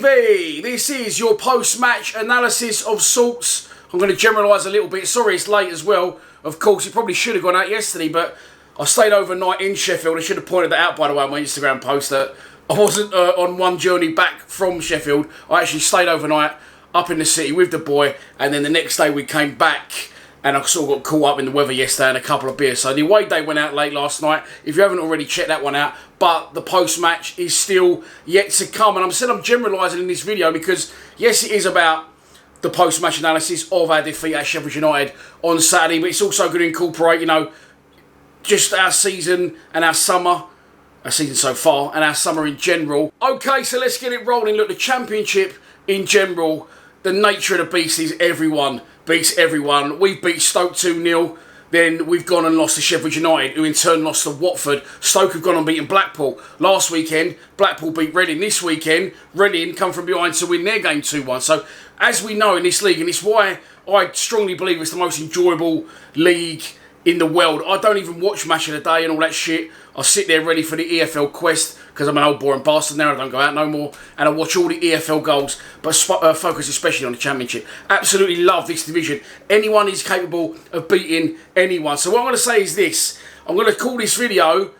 TV. This is your post-match analysis of sorts. I'm going to generalise a little bit. Sorry it's late as well. Of course, it probably should have gone out yesterday, but I stayed overnight in Sheffield. I should have pointed that out, by the way, on my Instagram post, that I wasn't on one journey back from Sheffield. I actually stayed overnight up in the city with the boy, and then the next day we came back, and I sort of got caught up in the weather yesterday and a couple of beers. So the away day went out late last night. If you haven't already checked that one out, but the post-match is still yet to come. And I'm generalising in this video because, yes, it is about the post-match analysis of our defeat at Sheffield United on Saturday, but it's also going to incorporate, you know, just our season and our summer. Our season so far and our summer in general. Okay, so let's get it rolling. Look, the Championship in general, the nature of the beast is everyone beats everyone. We've beat Stoke 2-0. Then we've gone and lost to Sheffield United, who in turn lost to Watford. Stoke have gone and beaten Blackpool. Last weekend, Blackpool beat Reading. This weekend, Reading come from behind to win their game 2-1. So, as we know in this league, and it's why I strongly believe it's the most enjoyable league in the world. I don't even watch Match of the Day and all that shit. I sit there ready for the EFL quest because I'm an old boring bastard now. I don't go out no more. And I watch all the EFL goals, but focus especially on the Championship. Absolutely love this division. Anyone is capable of beating anyone. So what I'm going to say is this. I'm going to call this video,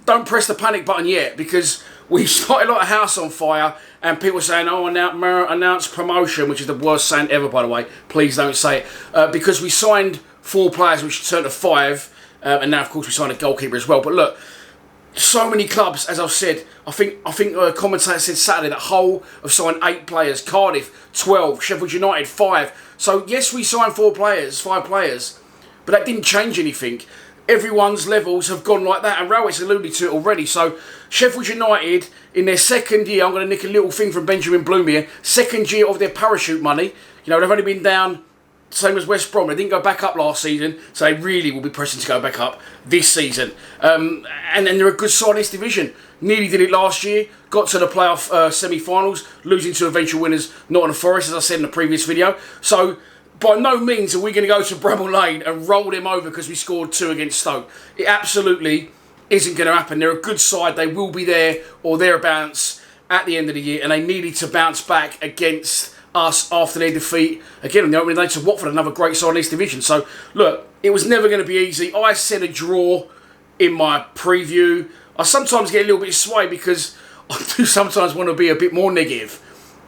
don't press the panic button yet, because we've started like a house on fire and people saying, oh, announce promotion, which is the worst saying ever, by the way. Please don't say it. Because we signed 4 players, which turned to 5. And now, of course, we signed a goalkeeper as well. But look, so many clubs, as I've said. I think a commentator said Saturday that Hull have signed 8 players. Cardiff, 12. Sheffield United, 5. So, yes, we signed 5 players. But that didn't change anything. Everyone's levels have gone like that. And Rowet's alluded to it already. So, Sheffield United, in their second year, I'm going to nick a little thing from Benjamin Bloom here. Second year of their parachute money. You know, they've only been down, same as West Brom. They didn't go back up last season, so they really will be pressing to go back up this season. And they're a good side in this division. Nearly did it last year, got to the playoff semi-finals, losing to eventual winners Nottingham Forest, as I said in the previous video. So, by no means are we going to go to Bramall Lane and roll them over because we scored 2 against Stoke. It absolutely isn't going to happen. They're a good side. They will be there or thereabouts at the end of the year, and they needed to bounce back against us after their defeat again on the opening day to Watford, another great side in this division. So look, it was never going to be easy. I said a draw in my preview. I sometimes get a little bit swayed because I do sometimes want to be a bit more negative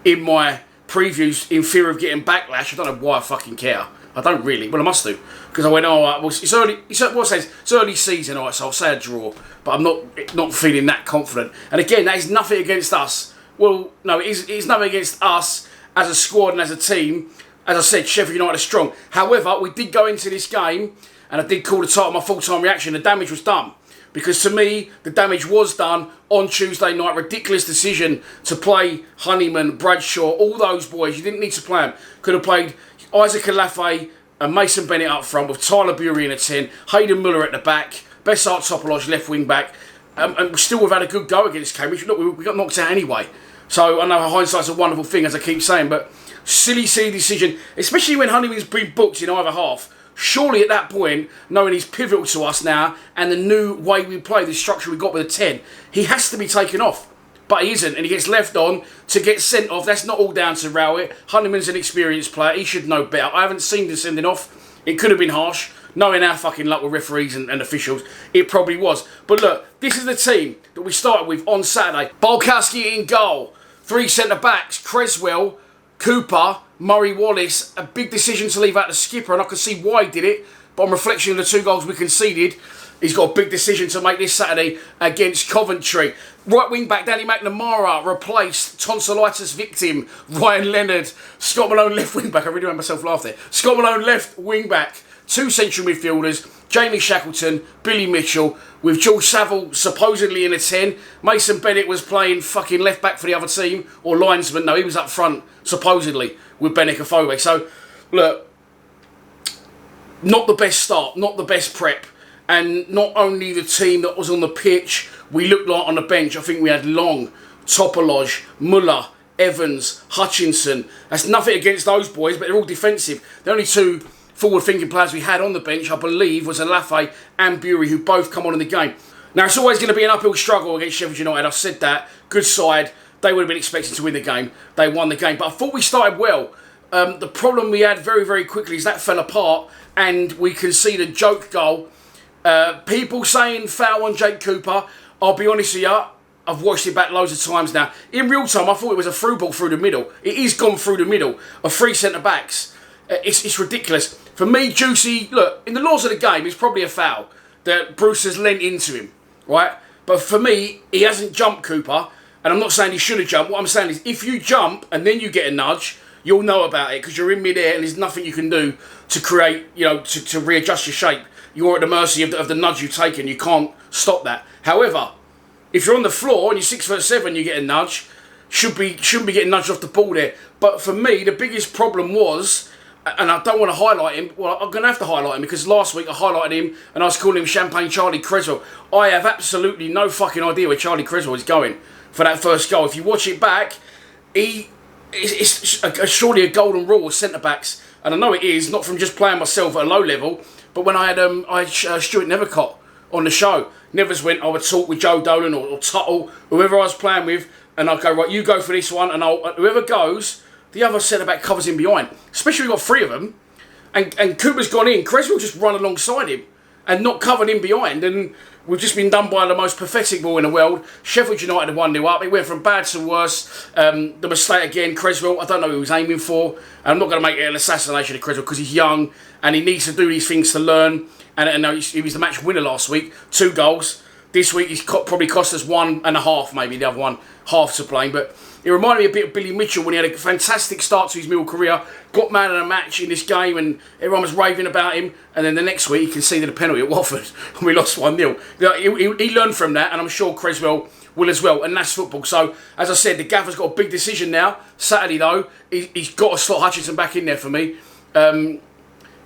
in my previews in fear of getting backlash. I don't know why I fucking care. I don't really. Well, I must do, because I went, oh, well, it's early. It's early season, all right, so I'll say a draw, but I'm not feeling that confident. And again, that is nothing against us. Well, no, it's nothing against us as a squad and as a team. As I said, Sheffield United are strong. However, we did go into this game, and I did call the title my full-time reaction. The damage was done. Because to me, the damage was done on Tuesday night. Ridiculous decision to play Honeyman, Bradshaw, all those boys. You didn't need to play them. Could have played Isaac Alafe and Mason Bennett up front with Tyler Bury in a 10, Hayden Muller at the back, Bessart Topoloj left wing back. And still we've had a good go against Cambridge. Look, we got knocked out anyway. So I know hindsight's a wonderful thing, as I keep saying, but silly decision, especially when Honeyman's been booked in either half. Surely at that point, knowing he's pivotal to us now and the new way we play, the structure we got with a 10, he has to be taken off. But he isn't, and he gets left on to get sent off. That's not all down to Rowett. Honeyman's an experienced player. He should know better. I haven't seen the sending off. It could have been harsh. Knowing our fucking luck with referees and officials, it probably was. But look, this is the team that we started with on Saturday. Bolkowski in goal. 3 centre-backs. Creswell, Cooper, Murray Wallace. A big decision to leave out the skipper, and I can see why he did it. But on reflection of the 2 goals we conceded, he's got a big decision to make this Saturday against Coventry. Right wing back Danny McNamara replaced tonsillitis victim Ryan Leonard. Scott Malone left wing back. I really made myself laugh there. Scott Malone left wing back. 2 central midfielders, Jamie Shackleton, Billy Mitchell, with George Saville supposedly in a 10. Mason Bennett was playing fucking left back for the other team, or linesman. No, he was up front, supposedly, with Benik Afobe. So, look, not the best start, not the best prep. And not only the team that was on the pitch, we looked like on the bench. I think we had Long, Topoloj, Muller, Evans, Hutchinson. That's nothing against those boys, but they're all defensive. The only 2 forward-thinking players we had on the bench, I believe, was Alafe and Bury, who both come on in the game. Now, it's always going to be an uphill struggle against Sheffield United. I've said that. Good side. they would have been expected to win the game. They won the game. But I thought we started well. The problem we had very, very quickly is that fell apart and we conceded a joke goal. People saying foul on Jake Cooper, I'll be honest with you, I've watched it back loads of times now. In real time, I thought it was a through ball through the middle. It is gone through the middle of 3 centre-backs. It's ridiculous. For me, Juicy, look, in the laws of the game, it's probably a foul that Bruce has lent into him, right? But for me, he hasn't jumped Cooper, and I'm not saying he should have jumped. What I'm saying is, if you jump and then you get a nudge, you'll know about it because you're in mid-air and there's nothing you can do to create, you know, to readjust your shape. You're at the mercy of the nudge you've taken. You can't stop that. However, if you're on the floor and you're 6'7", you get a nudge, shouldn't be getting nudged off the ball there. But for me, the biggest problem was, and I don't want to highlight him, well, I'm going to have to highlight him because last week I highlighted him and I was calling him Champagne Charlie Creswell. I have absolutely no fucking idea where Charlie Creswell is going for that first goal. If you watch it back, it's surely a golden rule of centre-backs. And I know it is, not from just playing myself at a low level, but when I had Stuart Nethercott on the show, Nevers went, I would talk with Joe Dolan or Tuttle, whoever I was playing with, and I'd go, right, you go for this one, and whoever goes, the other centre-back covers him behind. Especially we've got 3 of them, and Cooper's gone in, Creswell just run alongside him and not covered him behind, and we've just been done by the most pathetic ball in the world. Sheffield United had 1-0 up, it went from bad to worse. The mistake again, Creswell, I don't know who he was aiming for, and I'm not going to make it an assassination of Creswell because he's young, and he needs to do these things to learn. And he was the match winner last week, 2 goals. This week he's probably cost us 1.5, maybe the other one half to blame. But it reminded me a bit of Billy Mitchell when he had a fantastic start to his Millwall career, got man of the match in this game, and everyone was raving about him. And then the next week he conceded a penalty at Watford, and we lost 1-0. He learned from that, and I'm sure Creswell will as well, and that's football. So, as I said, the gaffer's got a big decision now. Saturday, though, he's got to slot Hutchinson back in there for me.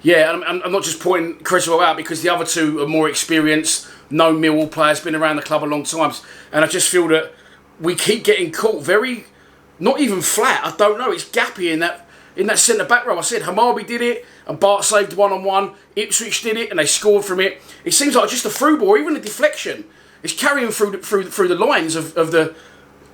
Yeah, I'm not just pointing Creswell out because the other 2 are more experienced, no Millwall players, been around the club a long time. And I just feel that we keep getting caught very, not even flat, I don't know, it's gappy in that centre-back row. I said Hamabi did it, and Bart saved 1-on-1, Ipswich did it, and they scored from it. It seems like just a through ball, even a deflection, it's carrying through the lines of the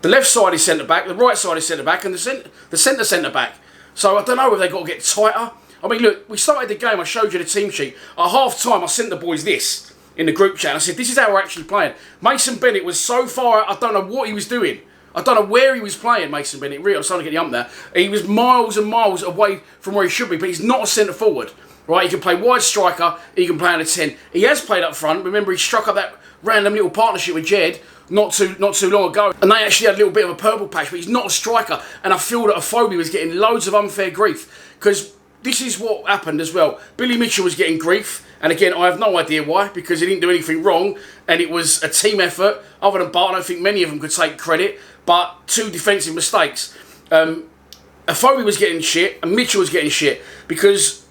left side is centre-back, the right side is centre-back, and the centre-back. So I don't know if they've got to get tighter. I mean, look, we started the game, I showed you the team sheet. At half-time, I sent the boys this in the group chat. I said, this is how we're actually playing. Mason Bennett was so far, I don't know what he was doing. I don't know where he was playing, Mason Bennett. Really, I'm starting to get the ump there. He was miles and miles away from where he should be, but he's not a centre-forward. Right, he can play wide striker, he can play on a 10. He has played up front. Remember, he struck up that random little partnership with Jed not too long ago. And they actually had a little bit of a purple patch, but he's not a striker. And I feel that Afobe was getting loads of unfair grief because this is what happened as well. Billy Mitchell was getting grief, and again, I have no idea why, because he didn't do anything wrong, and it was a team effort. Other than Bart, I don't think many of them could take credit, but 2 defensive mistakes. Afobe was getting shit, and Mitchell was getting shit, because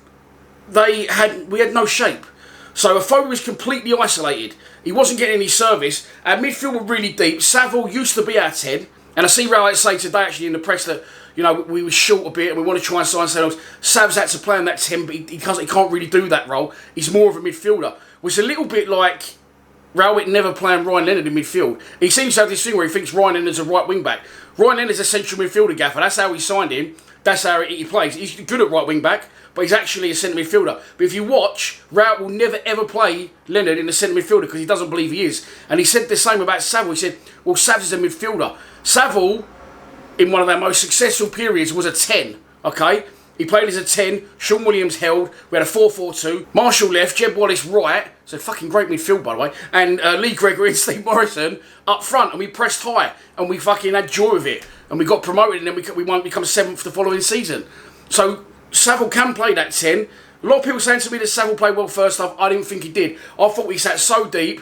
we had no shape. So Afobe was completely isolated. He wasn't getting any service. Our midfield were really deep. Saville used to be our 10, and I see Rowett say today actually in the press that, you know, we were short a bit and we want to try and sign someone else. Sav's had to play on that 10, but he can't really do that role. He's more of a midfielder. Which is a little bit like Rowett never playing Ryan Leonard in midfield. He seems to have this thing where he thinks Ryan Leonard's a right wing back. Ryan Leonard's a central midfielder, Gaffer. That's how we signed him. That's how he plays. He's good at right wing back, but he's actually a centre midfielder. But if you watch, Rowett will never ever play Leonard in the centre midfielder because he doesn't believe he is. And he said the same about Saville. He said, well, Sav's a midfielder. Saville, in one of our most successful periods, was a 10, okay? He played as a 10, Sean Williams held, we had a 4-4-2, Marshall left, Jeb Wallace right, so fucking great midfield by the way, and Lee Gregory and Steve Morrison up front, and we pressed high, and we fucking had joy of it, and we got promoted, and then we won't become 7th the following season. So Saville can play that 10. A lot of people saying to me that Saville played well first half. I didn't think he did. I thought we sat so deep,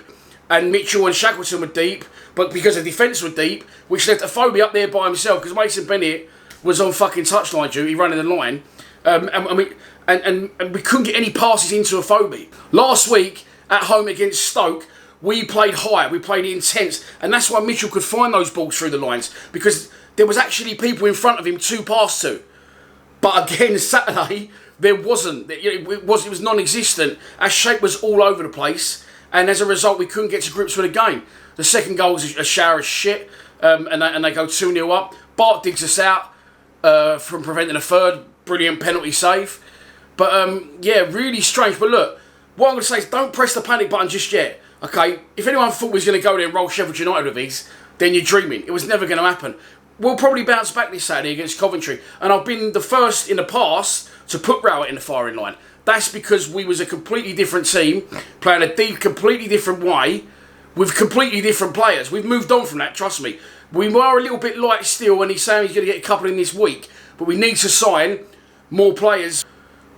and Mitchell and Shackleton were deep, but because the defence were deep, which left Afobe up there by himself, because Mason Bennett was on fucking touchline duty, running the line, and we couldn't get any passes into Afobe. Last week, at home against Stoke, we played high, we played intense, and that's why Mitchell could find those balls through the lines, because there was actually people in front of him to pass to. But again, Saturday, there wasn't. It was non-existent. Our shape was all over the place, and as a result, we couldn't get to grips with the game. The second goal was a shower of shit. and they go 2-0 up. Bart digs us out from preventing a third. Brilliant penalty save. But, yeah, really strange. But look, what I'm going to say is don't press the panic button just yet. Okay? If anyone thought we was going to go there and roll Sheffield United with these, then you're dreaming. It was never going to happen. We'll probably bounce back this Saturday against Coventry. And I've been the first in the past to put Rowett in the firing line. That's because we was a completely different team, playing a completely different way, with completely different players. We've moved on from that, trust me. We are a little bit light still, and he's saying he's going to get a couple in this week. But we need to sign more players.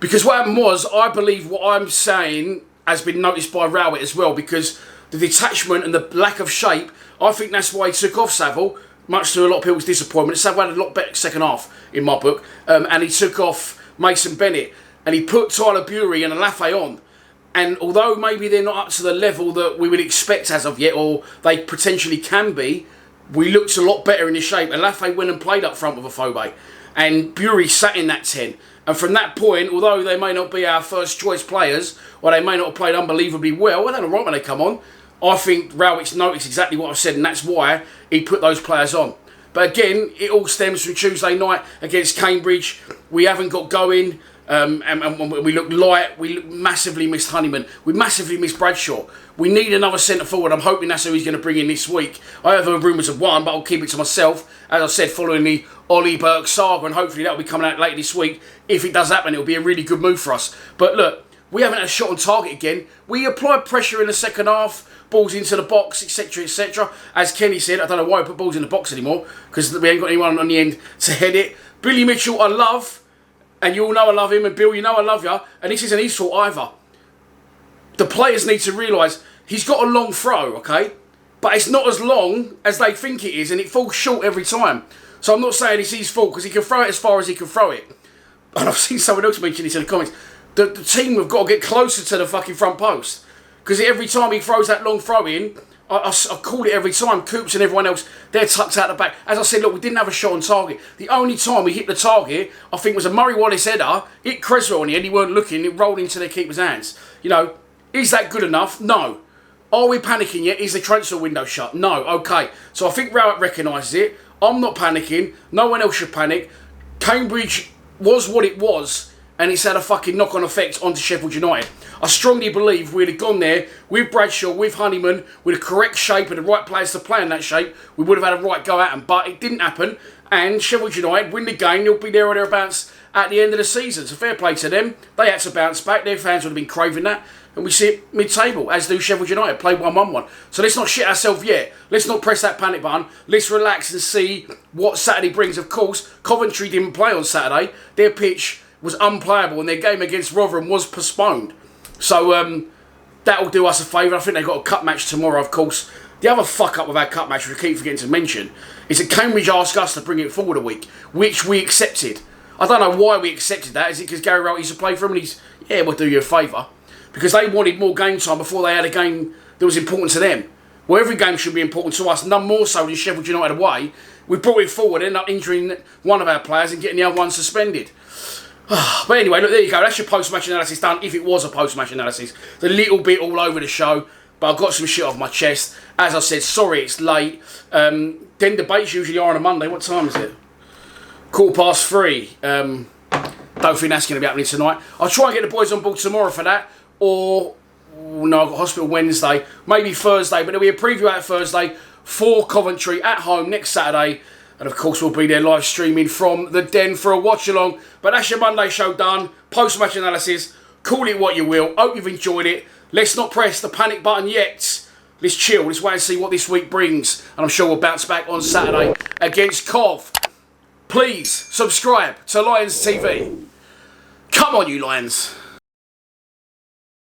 Because what happened was, I believe what I'm saying has been noticed by Rowett as well, because the detachment and the lack of shape, I think that's why he took off Saville, much to a lot of people's disappointment. Saville had a lot better second half, in my book, and he took off Mason Bennett, and he put Tyler Bury and Lafay on. And although maybe they're not up to the level that we would expect as of yet, or they potentially can be, we looked a lot better in his shape. And Lafay went and played up front with Afobe, and Bury sat in that 10. And from that point, although they may not be our first choice players, or they may not have played unbelievably well, they're all right when they come on, I think Rowett's noticed exactly what I've said, and that's why he put those players on. But again, it all stems from Tuesday night against Cambridge. We haven't got going, and we look light. We massively missed Honeyman. We massively missed Bradshaw. We need another centre forward. I'm hoping that's who he's going to bring in this week. I have heard rumours of one, but I'll keep it to myself. As I said, following the Ollie Burke saga, and hopefully that'll be coming out later this week. If it does happen, it'll be a really good move for us. But look, we haven't had a shot on target again. We applied pressure in the second half, balls into the box, etc., etc. As Kenny said, I don't know why we put balls in the box anymore, because we ain't got anyone on the end to head it. Billy Mitchell, I love, and you all know I love him, and Bill, you know I love you, and this isn't his fault either. The players need to realise he's got a long throw, okay? But it's not as long as they think it is, and it falls short every time. So I'm not saying it's his fault, because he can throw it as far as he can throw it. And I've seen someone else mention this in the comments. The team have got to get closer to the fucking front post. Because every time he throws that long throw in, I call it every time. Coops and everyone else, they're tucked out the back. As I said, look, we didn't have a shot on target. The only time we hit the target, I think, was a Murray Wallace header. Hit Creswell on the end, he weren't looking, it rolled into their keeper's hands. You know, is that good enough? No. Are we panicking yet? Is the transfer window shut? No. Okay. So I think Rowett recognises it. I'm not panicking. No one else should panic. Cambridge was what it was, and it's had a fucking knock-on effect onto Sheffield United. I strongly believe we'd have gone there with Bradshaw, with Honeyman, with the correct shape and the right players to play in that shape. We would have had a right go at them, but it didn't happen. And Sheffield United win the game. They'll be there or thereabouts at the end of the season. So fair play to them. They had to bounce back. Their fans would have been craving that. And we sit mid-table, as do Sheffield United. Played 1-1-1. So let's not shit ourselves yet. Let's not press that panic button. Let's relax and see what Saturday brings. Of course, Coventry didn't play on Saturday. Their pitch was unplayable, and their game against Rotherham was postponed. So that'll do us a favour. I think they've got a cup match tomorrow, of course. The other fuck-up with our cup match, which we keep forgetting to mention, is that Cambridge asked us to bring it forward a week, which we accepted. I don't know why we accepted that. Is it because Gary Rowett used to play for him, and he's, yeah, we'll do you a favour. Because they wanted more game time before they had a game that was important to them. Well, every game should be important to us, none more so than Sheffield United away. We brought it forward, ended up injuring one of our players and getting the other one suspended. But anyway, look, there you go. That's your post-match analysis done, if it was a post-match analysis. It's a little bit all over the show, but I've got some shit off my chest. As I said, sorry it's late. Then debates usually are on a Monday. What time is it? 3:15. Don't think that's going to be happening tonight. I'll try and get the boys on board tomorrow for that. Or, no, I've got hospital Wednesday. Maybe Thursday, but there'll be a preview out Thursday for Coventry at home next Saturday. And of course, we'll be there live streaming from the Den for a watch along. But that's your Monday show done. Post-match analysis. Call it what you will. Hope you've enjoyed it. Let's not press the panic button yet. Let's chill. Let's wait and see what this week brings. And I'm sure we'll bounce back on Saturday against Cov. Please subscribe to Lions TV. Come on, you Lions.